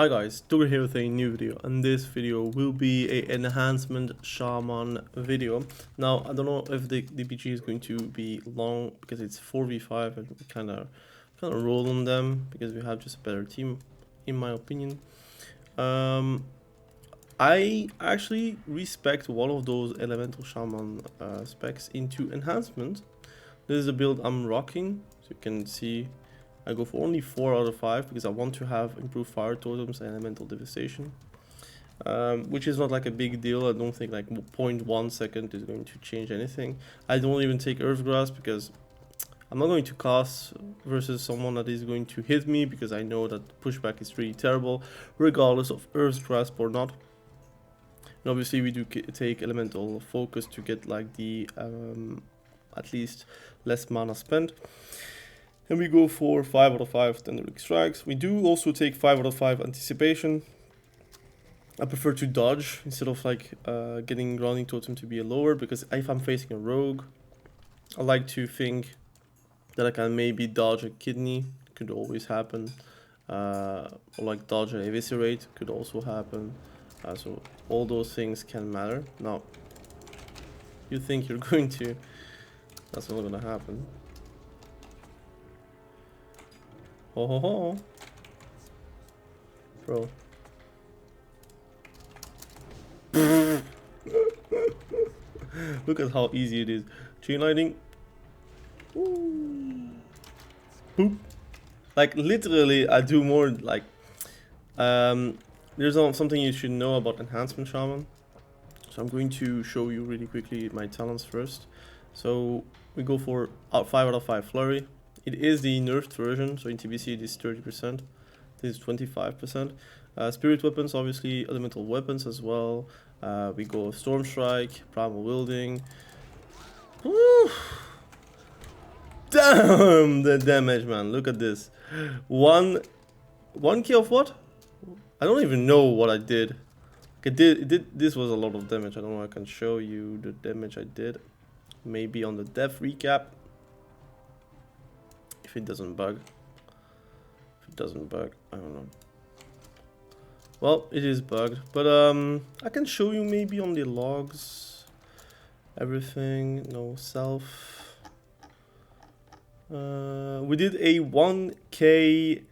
Hi guys, Tuger here with a new video, and this video will be a enhancement shaman video. Now I don't know if the DPG is going to be long because it's 4v5 and we kind of roll on them because we have just a better team, in my opinion. I actually respect one of those elemental shaman specs into enhancement. This is the build I'm rocking, so you can see I go for only 4 out of 5 because I want to have improved fire totems and elemental devastation, which is not like a big deal. I don't think like 0.1 second is going to change anything. I don't even take Earthgrass because I'm not going to cast versus someone that is going to hit me because I know that pushback is really terrible regardless of Earthgrass or not. And obviously we do take elemental focus to get like the at least less mana spent. And we go for 5 out of 5 Tenderic Strikes. We do also take 5 out of 5 Anticipation. I prefer to dodge instead of like getting Grounding Totem to be a lower, because if I'm facing a rogue, I like to think that I can maybe dodge a kidney, could always happen. Or like dodge and eviscerate, could also happen. So all those things can matter. Now, you think you're going to, that's not gonna happen. Ho ho ho. Bro. Look at how easy it is. Chain lightning. Ooh. Boop. Like literally I do more like there's something you should know about enhancement shaman. So I'm going to show you really quickly my talents first. So we go for 5 out of 5 flurry. It is the nerfed version, so in TBC it is 30%, this is 25%. Spirit weapons, obviously, elemental weapons as well. We go Storm Strike, Primal Wielding. Woo! Damn the damage, man, look at this. 1k of what? I don't even know what I did. This was a lot of damage. I don't know if I can show you the damage I did. Maybe on the death recap. If it doesn't bug. If it doesn't bug, I don't know. Well, it is bugged, but I can show you maybe on the logs. Everything, no self. We did a 1k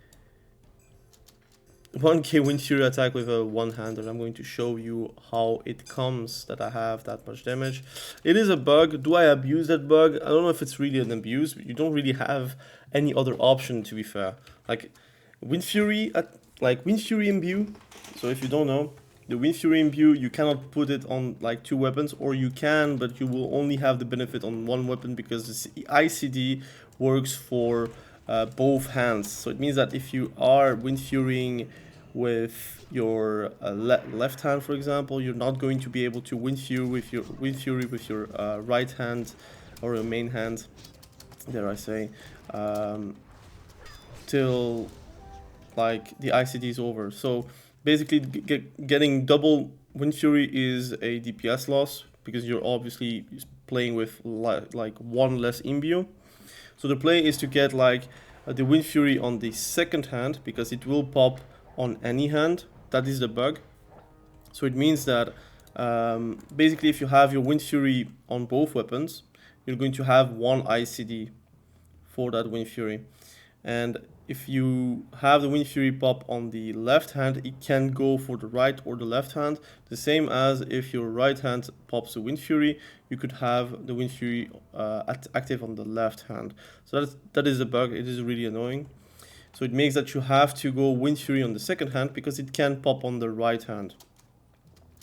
Windfury attack with a one-hander. I'm going to show you how it comes that I have that much damage. It is a bug. Do I abuse that bug? I don't know if it's really an abuse. You don't really have any other option, to be fair. Like Windfury Imbue. So if you don't know, the Windfury Imbue, you cannot put it on like 2 weapons, or you can, but you will only have the benefit on 1 weapon because the ICD works for both hands. So it means that if you are Windfurying with your left hand, for example, you're not going to be able to Windfury with your right hand or your main hand, dare I say, till like the ICD is over. So basically getting double Windfury is a DPS loss because you're obviously playing with like 1 less imbue. So the play is to get like the Windfury on the second hand because it will pop on any hand. That is the bug. So it means that basically if you have your Windfury on both weapons, you're going to have 1 ICD for that Windfury. And if you have the Windfury pop on the left hand, it can go for the right or the left hand. The same as if your right hand pops the Windfury, you could have the Windfury active on the left hand. So that is a bug. It is really annoying. So it makes that you have to go Windfury on the second hand because it can pop on the right hand.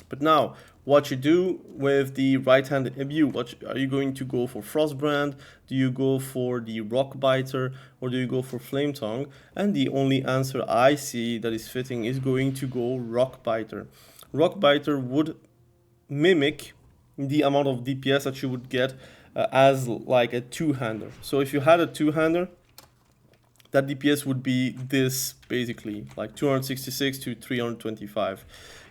But now, what you do with the right-handed imbue? What are you going to go for? Frostbrand? Do you go for the Rockbiter, or do you go for Flame Tongue? And the only answer I see that is fitting is going to go Rockbiter. Rockbiter would mimic the amount of DPS that you would get as like a 2-hander. So if you had a 2-hander, that DPS would be this, basically, like 266 to 325.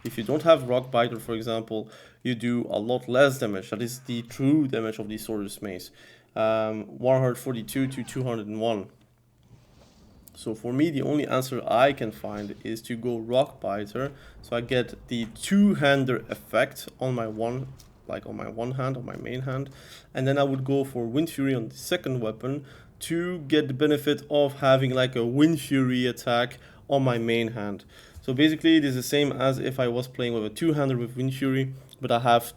If you don't have Rockbiter, for example, you do a lot less damage. That is the true damage of the Sworder's Mace. 142 to 201. So for me, the only answer I can find is to go Rockbiter. So I get the two-hander effect on my one, like on my one hand, on my main hand. And then I would go for Windfury on the second weapon to get the benefit of having like a Windfury attack on my main hand. So basically it is the same as if I was playing with a two-hander with Windfury, but I have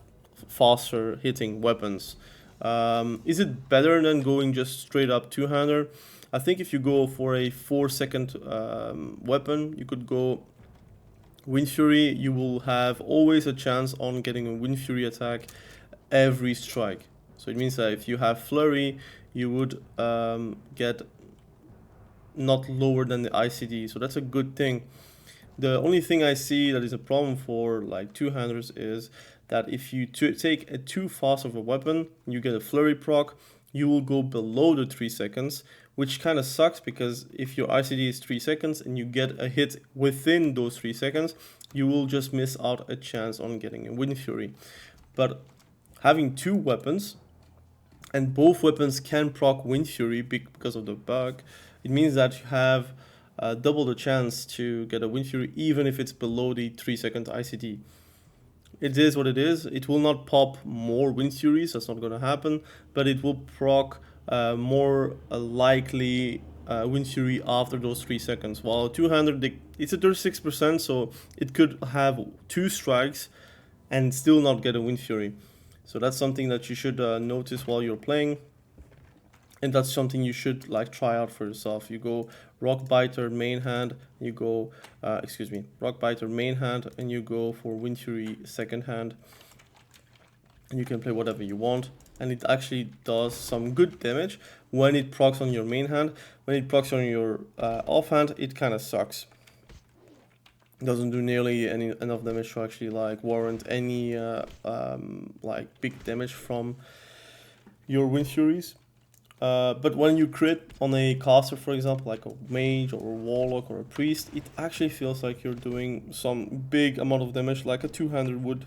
faster hitting weapons. Is it better than going just straight up two-hander? I think if you go for a 4-second weapon, you could go Windfury. You will have always a chance on getting a Windfury attack every strike. So it means that if you have Flurry, you would get not lower than the ICD. So that's a good thing. The only thing I see that is a problem for like two-handers is that if you take a too fast of a weapon, you get a Flurry proc, you will go below the 3 seconds, which kind of sucks because if your ICD is 3 seconds and you get a hit within those 3 seconds, you will just miss out a chance on getting a Windfury. But having two weapons, and both weapons can proc Windfury because of the bug, it means that you have double the chance to get a Windfury even if it's below the 3-second ICD. It is what it is. It will not pop more Windfuries, that's not going to happen, but it will proc more likely Windfury after those 3 seconds. While 200, it's a 36%, so it could have 2 strikes and still not get a Windfury. So that's something that you should notice while you're playing. And that's something you should like try out for yourself. You go Rockbiter main hand, you go, Rockbiter main hand, and you go for Windfury second hand. And you can play whatever you want. And it actually does some good damage when it procs on your main hand. When it procs on your offhand, it kind of sucks. It doesn't do nearly enough damage to actually like warrant any like big damage from your Windfuries. But when you crit on a caster, for example, like a mage or a warlock or a priest, it actually feels like you're doing some big amount of damage like a two-hander would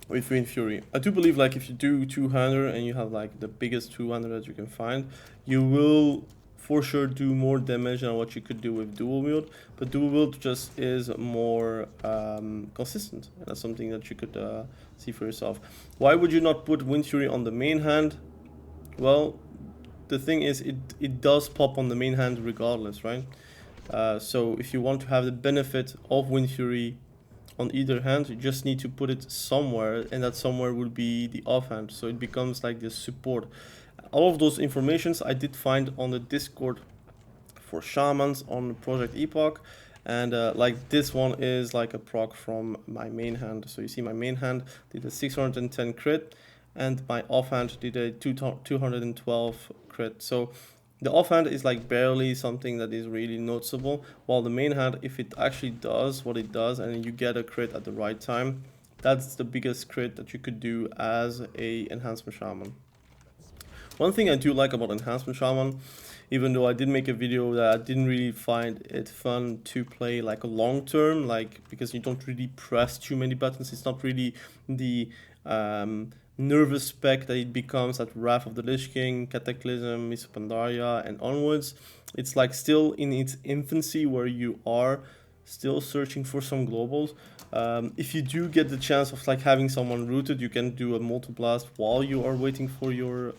with Windfury. I do believe like if you do two-hander and you have like the biggest two-hander that you can find, you will for sure do more damage than what you could do with dual wield, but dual wield just is more consistent, and that's something that you could see for yourself. Why would you not put Windfury on the main hand? Well, the thing is, it does pop on the main hand regardless, right? So if you want to have the benefit of Windfury on either hand, you just need to put it somewhere, and that somewhere will be the offhand. So it becomes like this support. All of those informations I did find on the Discord for shamans on Project Epoch, and like this one is like a proc from my main hand. So you see my main hand did a 610 crit, and my offhand did a 212 crit. So the offhand is like barely something that is really noticeable, while the main hand, if it actually does what it does and you get a crit at the right time, that's the biggest crit that you could do as a enhancement shaman. One thing I do like about enhancement shaman, even though I did make a video that I didn't really find it fun to play like a long term, like because you don't really press too many buttons, it's not really the nervous spec that it becomes at Wrath of the Lich King, Cataclysm, Mists of Pandaria, and onwards. It's like still in its infancy where you are still searching for some globals. If you do get the chance of like having someone rooted, you can do a multi-blast while you are waiting for your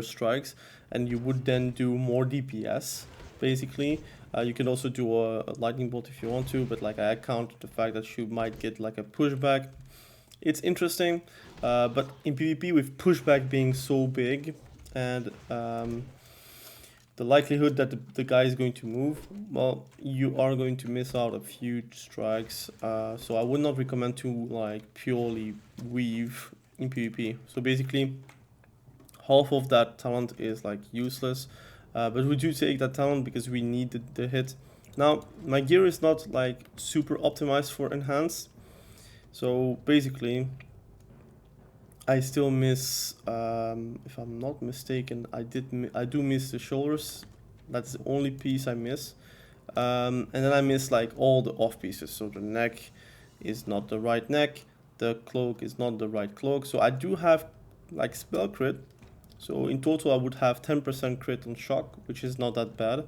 strikes, and you would then do more DPS basically. You can also do a lightning bolt if you want to, but like I account the fact that you might get like a pushback. It's interesting, but in PvP with pushback being so big and the likelihood that the guy is going to move, well, you are going to miss out a few strikes. So I would not recommend to like purely weave in PvP. So basically, half of that talent is like useless, but we do take that talent because we need the hit. Now, my gear is not like super optimized for enhanced. So basically, I still miss, if I'm not mistaken, I do miss the shoulders. That's the only piece I miss. And then I miss like all the off pieces. So the neck is not the right neck. The cloak is not the right cloak. So I do have like spell crit. So in total I would have 10% crit on shock, which is not that bad.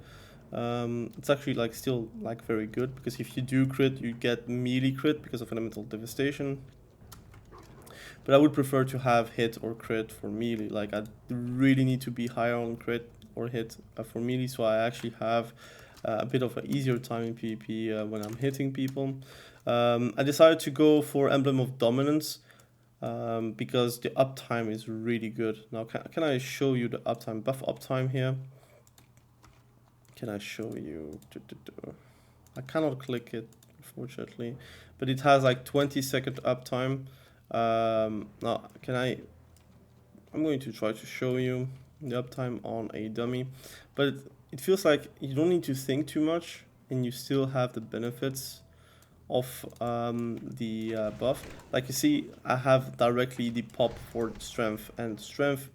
It's actually like still like very good, because if you do crit you get melee crit because of elemental devastation. But I would prefer to have hit or crit for melee. Like I really need to be higher on crit or hit for melee, so I actually have a bit of an easier time in PvP when I'm hitting people. I decided to go for Emblem of Dominance because the uptime is really good. Now can I show you the uptime, buff uptime here? Can I show you? I cannot click it, unfortunately, but it has like 20-second uptime. Now, I'm going to try to show you the uptime on a dummy, but it feels like you don't need to think too much, and you still have the benefits of the buff. Like you see, I have directly the pop for strength, and strength,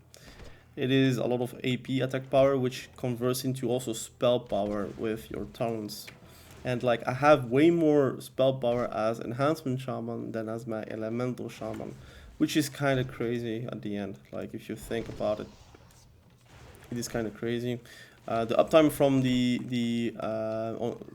it is a lot of AP attack power, which converts into also spell power with your talents. And like I have way more spell power as Enhancement Shaman than as my Elemental Shaman, which is kind of crazy at the end. Like if you think about it, it is kind of crazy. The uptime from the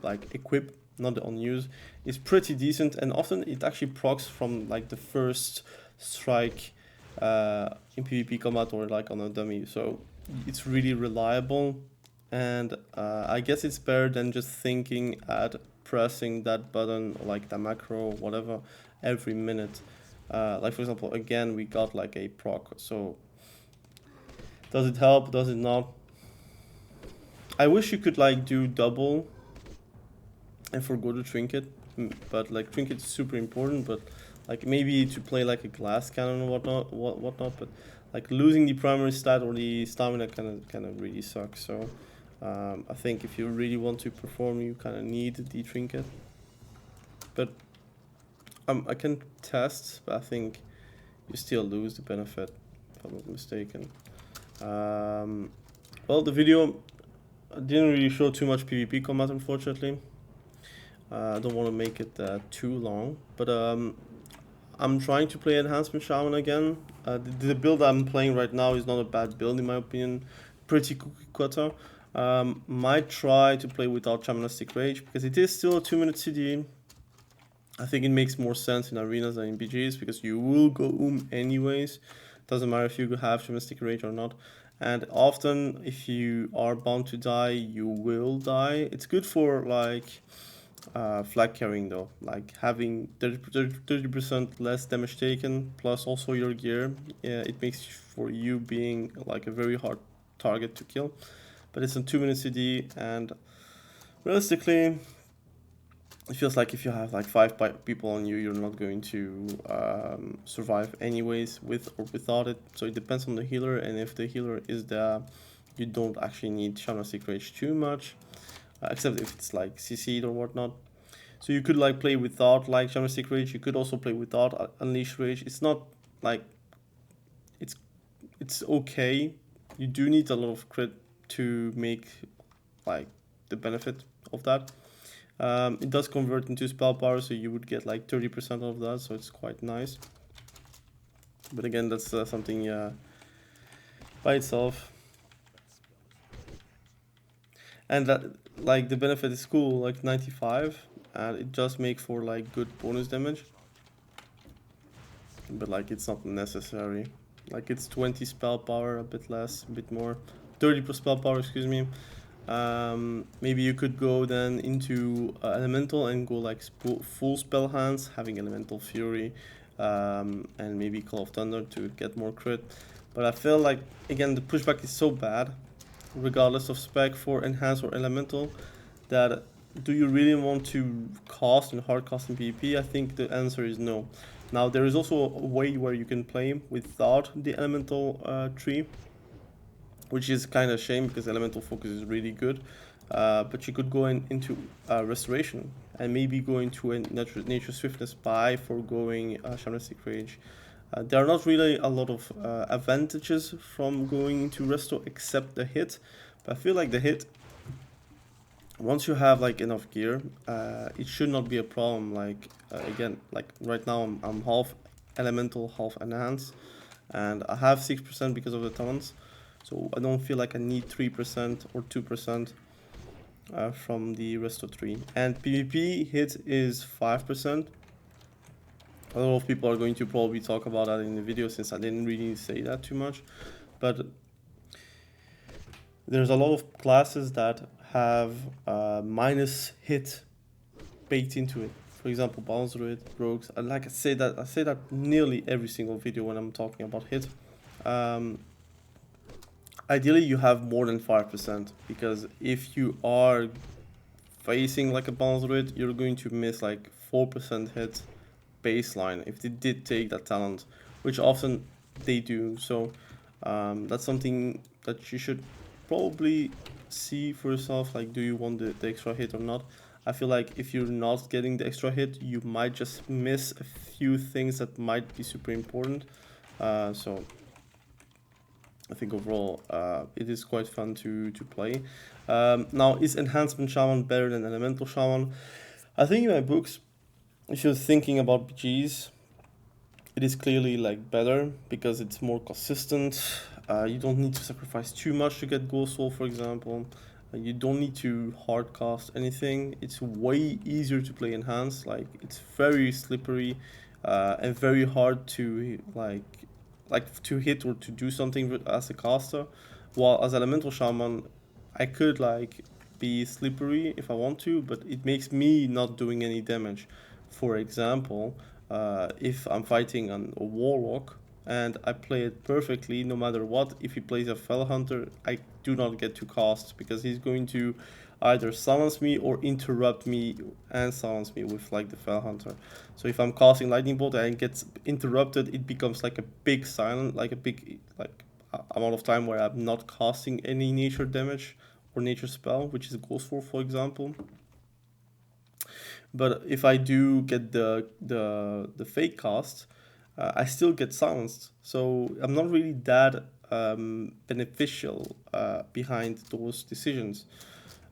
like equip, not the on use, is pretty decent, and often it actually procs from like the first strike in PvP combat or like on a dummy. So it's really reliable, and I guess it's better than just thinking at pressing that button or like the macro, whatever, every minute. Like for example, again, we got like a proc. So does it help? Does it not? I wish you could like do double and forgo the trinket, but like trinket is super important. But like maybe to play like a glass cannon or whatnot. But like losing the primary stat or the stamina kind of really sucks. So I think if you really want to perform, you kind of need the trinket. But I can test, but I think you still lose the benefit, if I'm not mistaken. Well, the video didn't really show too much PvP combat, unfortunately. I don't want to make it too long, but I'm trying to play Enhancement Shaman again. The build I'm playing right now is not a bad build in my opinion, pretty cookie cutter. Might try to play without Shamanistic Rage, because it is still a 2-minute CD. I think it makes more sense in arenas than in BGs, because you will go anyways. Doesn't matter if you have Shamanistic Rage or not. And often, if you are bound to die, you will die. It's good for like flag carrying though, like having 30% less damage taken, plus also your gear. It makes for you being like a very hard target to kill. But it's a 2-minute CD, and realistically, it feels like if you have like 5 people on you, you're not going to survive anyways, with or without it. So it depends on the healer, and if the healer is there, you don't actually need Shamanistic Rage too much, except if it's like CC'd or whatnot. So you could like play without like Shamanistic Rage. You could also play without Unleash Rage. It's not like it's okay. You do need a lot of crit to make like the benefit of that. It does convert into spell power, so you would get like 30% of that, so it's quite nice. But again, that's something by itself. And that like the benefit is cool, like 95, and it does make for like good bonus damage. But like it's not necessary. Like it's 20 spell power, a bit less, a bit more. 30 spell power, excuse me. Maybe you could go then into elemental and go like full spell hands, having elemental fury, and maybe Call of Thunder to get more crit. But I feel like again the pushback is so bad, regardless of spec for enhance or elemental, that do you really want to cost and hard cost in PvP? I think the answer is no. Now there is also a way where you can play without the elemental tree, which is kind of a shame because elemental focus is really good. But you could go into restoration and maybe go into a nature swiftness by foregoing Shamanistic Rage. There are not really a lot of advantages from going into resto except the hit, but I feel like the hit, once you have like enough gear, it should not be a problem. Like again, like right now I'm half elemental, half enhanced, and I have 6% because of the talents. So I don't feel like I need 3% or 2% from the resto 3. And PvP hit is 5%. A lot of people are going to probably talk about that in the video since I didn't really say that too much. But there's a lot of classes that have minus hit baked into it. For example, Bounce Druid, Rogues. And like I say that nearly every single video when I'm talking about hit. Ideally, you have more than 5% because if you are facing like a Bounce Druid, you're going to miss like 4% hit baseline if they did take that talent, which often they do. So that's something that you should probably see for yourself, like do you want the extra hit or not. I feel like if you're not getting the extra hit, you might just miss a few things that might be super important. So I think overall it is quite fun to play. Now, is Enhancement Shaman better than Elemental Shaman? I think in my books, if you're thinking about BGs, it is clearly like better because it's more consistent. You don't need to sacrifice too much to get Ghost Soul, for example. You don't need to hard cast anything. It's way easier to play Enhanced. Like it's very slippery and very hard to like to hit or to do something as a caster. While as Elemental Shaman, I could like be slippery if I want to, but it makes me not doing any damage. For example, if I'm fighting a Warlock and I play it perfectly, no matter what, if he plays a Fell Hunter, I do not get to cast because he's going to either silence me or interrupt me and silence me with like the Fell Hunter. So if I'm casting Lightning Bolt and it gets interrupted, it becomes like a big silent, like a big like amount of time where I'm not casting any nature damage or nature spell, which is Ghost Force, for example. But if I do get the fake cast, I still get silenced. So I'm not really that beneficial behind those decisions.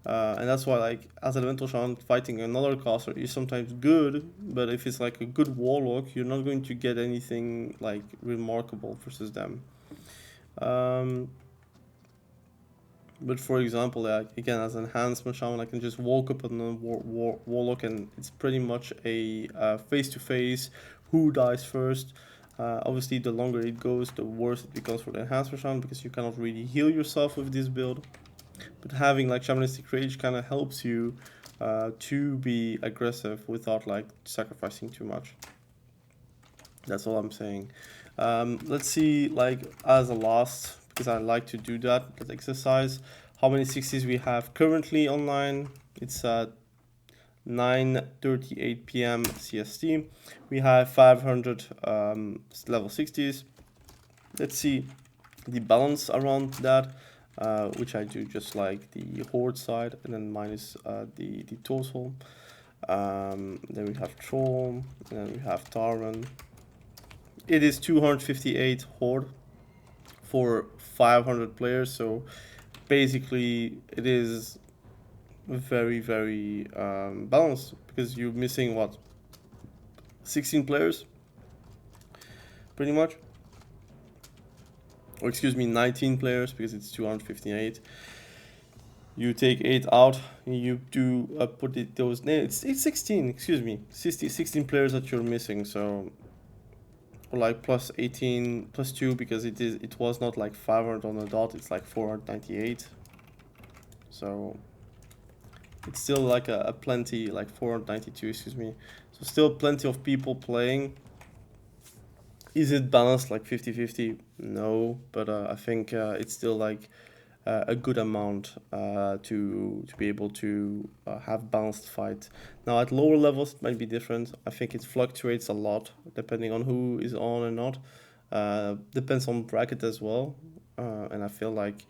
And that's why, like, as Elemental Shaman, fighting another caster is sometimes good, but if it's like a good Warlock, you're not going to get anything like remarkable versus them. But for example, like, again, as Enhancement Shaman, I can just walk up on a Warlock and it's pretty much a face-to-face who dies first. Obviously, the longer it goes, the worse it becomes for the Enhancement Shaman because you cannot really heal yourself with this build. But having like Shamanistic Rage kind of helps you to be aggressive without like sacrificing too much. That's all I'm saying. Let's see, like, as a last, because I like to do that exercise, how many 60s we have currently online. It's at 9:38 p.m. CST. We have 500 level 60s. Let's see the balance around that, which I do just like the Horde side and then minus the total. Then we have Troll, and then we have Taran. It is 258 Horde for 500 players, so basically it is very, very balanced because you're missing what, 16 players pretty much, or excuse me, 19 players because it's 258. You take 8 out, you do put it those, it's 16, excuse me, 16 players that you're missing. So or like plus 18 plus 2 because it was not like 500 on the dot, it's like 498. So it's still like a plenty, like 492, excuse me. So still plenty of people playing. Is it balanced like 50-50? No, but I think it's still like a good amount to be able to have balanced fight. Now at lower levels it might be different. I think it fluctuates a lot depending on who is on and not. Depends on bracket as well, and I feel like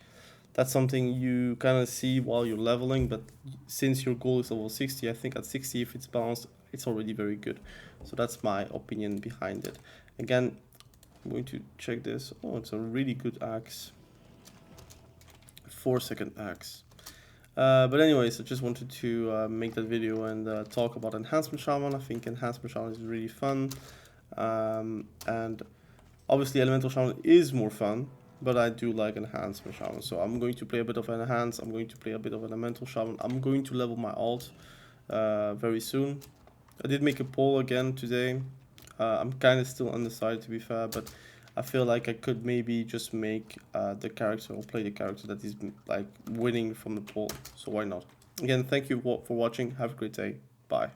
that's something you kind of see while you're leveling, but since your goal is level 60, I think at 60 if it's balanced it's already very good. So that's my opinion behind it. Again, I'm going to check this. Oh, it's a really good axe. 4-second axe. But anyways, I just wanted to make that video and talk about Enhancement Shaman. I think Enhancement Shaman is really fun. And obviously Elemental Shaman is more fun. but I do like Enhancement Shaman. So I'm going to play a bit of Enhance, I'm going to play a bit of Elemental Shaman. I'm going to level my alt very soon. I did make a poll again today. I'm kind of still undecided, to be fair, but I feel like I could maybe just make the character or play the character that is like winning from the poll. So why not? Again, thank you for watching. Have a great day. Bye.